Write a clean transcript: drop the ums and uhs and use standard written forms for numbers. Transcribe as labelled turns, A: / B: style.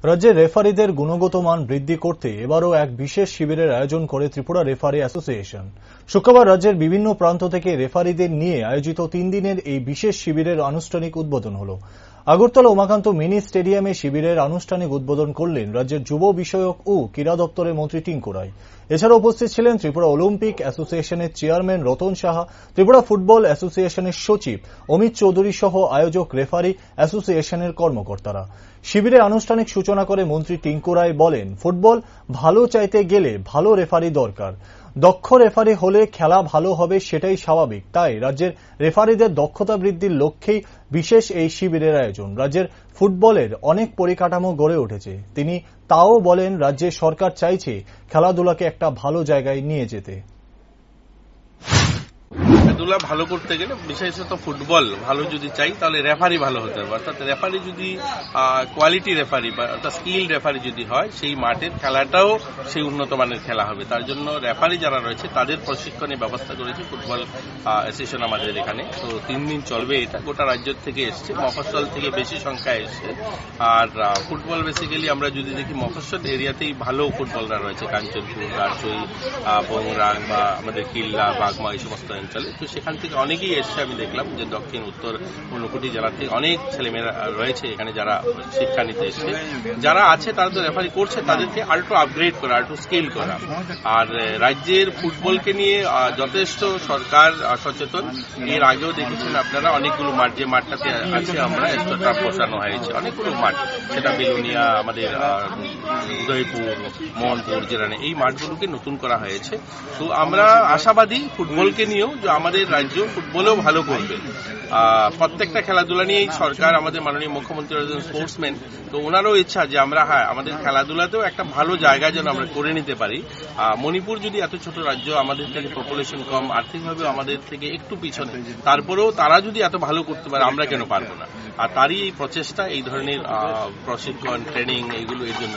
A: রাজ্যে রেফারিদের গুণগত মান বৃদ্ধি করতে এবারও এক বিশেষ শিবিরের আয়োজন করে ত্রিপুরা রেফারি অ্যাসোসিয়েশন। শুক্রবার রাজ্যের বিভিন্ন প্রান্ত থেকে রেফারিদের নিয়ে আয়োজিত 3 দিনের এই বিশেষ শিবিরের আনুষ্ঠানিক উদ্বোধন হল। আগরতলা উমাকান্ত মিনি স্টেডিয়ামে শিবিরের আনুষ্ঠানিক উদ্বোধন করলেন রাজ্যের যুব বিষয়ক ও ক্রীড়া দপ্তরের মন্ত্রী টিঙ্কু রায়। এছাড়া উপস্থিত ছিলেন ত্রিপুরা অলিম্পিক অ্যাসোসিয়েশনের চেয়ারম্যান রতন সাহা, ত্রিপুরা ফুটবল অ্যাসোসিয়েশনের সচিব অমিত চৌধুরী সহ আয়োজক রেফারি অ্যাসোসিয়েশনের কর্মকর্তারা। শিবিরের আনুষ্ঠানিক সূচনা করে মন্ত্রী টিঙ্কু রায় বলেন, ফুটবল ভালো চাইতে গেলে ভালো রেফারি দরকার। দক্ষ রেফারি হলে খেলা ভালো হবে, সেটাই স্বাভাবিক। তাই রাজ্যের রেফারিদের দক্ষতা বৃদ্ধির লক্ষ্যেই বিশেষ এই শিবিরের আয়োজন। রাজ্যের ফুটবলের অনেক পরিকাঠামো গড়ে উঠেছে। তিনি তাও বলেন, রাজ্যের সরকার চাইছে খেলাধুলাকে একটা ভালো জায়গায় নিয়ে যেতে।
B: খেলাধুলা ভালো করতে গেলে বিশেষত ফুটবল ভালো যদি চাই তাহলে রেফারি ভালো হতে হবে। অর্থাৎ রেফারি যদি কোয়ালিটি রেফারি বা অর্থাৎ স্কিল রেফারি যদি হয়, সেই মাঠের খেলাটাও সেই উন্নত মানের খেলা হবে। তার জন্য রেফারি যারা রয়েছে তাদের প্রশিক্ষণের ব্যবস্থা করেছে ফুটবল অ্যাসোসিয়েশন আমাদের এখানে। তো 3 দিন চলবে এটা। গোটা রাজ্য থেকে এসছে, মফস্বল থেকে বেশি সংখ্যায় এসছে। আর ফুটবল বেসিক্যালি আমরা যদি দেখি মফস্বল এরিয়াতেই ভালো ফুটবলরা রয়েছে, কাঞ্চনপুর, গারচই, বংরাং বা আমাদের কিল্লা, বাগমা এই সমস্ত অঞ্চলে। তো সেখান থেকে অনেকেই এসছে। আমি দেখলাম যে দক্ষিণ উত্তর 15 জেলা থেকে অনেক ছেলেমেয়েরা রয়েছে এখানে যারা শিক্ষা নিতে এসছে। যারা আছে তারা তো রেফারি করছে, তাদেরকে আরেকটু আপগ্রেড করা, আরেকটু স্কেল করা। আর রাজ্যের ফুটবলকে নিয়ে যথেষ্ট সরকার সচেতন। এর আগেও দেখেছেন আপনারা অনেকগুলো মাঠ, যে মাঠটাতে আছে আমরা এক্সট্রা বসানো হয়েছে অনেকগুলো মাঠ, সেটা বেলুনিয়া, আমাদের উদয়পুর, মোহনপুর, জেলানে এই মাঠগুলোকে নতুন করা হয়েছে। তো আমরা আশাবাদী ফুটবলকে নিয়েও যে আমাদের রাজ্য ফুটবলেও ভালো করবে। প্রত্যেকটা খেলাধুলা নিয়েই সরকার, আমাদের মাননীয় মুখ্যমন্ত্রী স্পোর্টসম্যান, তো ওনারও ইচ্ছা যে আমরা আমাদের খেলাধুলাতেও একটা ভালো জায়গা যেন আমরা করে নিতে পারি। মণিপুর যদি এত ছোট রাজ্য, আমাদের থেকে পপুলেশন কম, আর্থিকভাবে আমাদের থেকে একটু পিছনে, তারপরেও তারা যদি এত ভালো করতে পারে আমরা কেন পারবো না? আর তারই এই প্রচেষ্টা, এই ধরনের প্রশিক্ষণ, ট্রেনিং এইগুলো এর জন্য।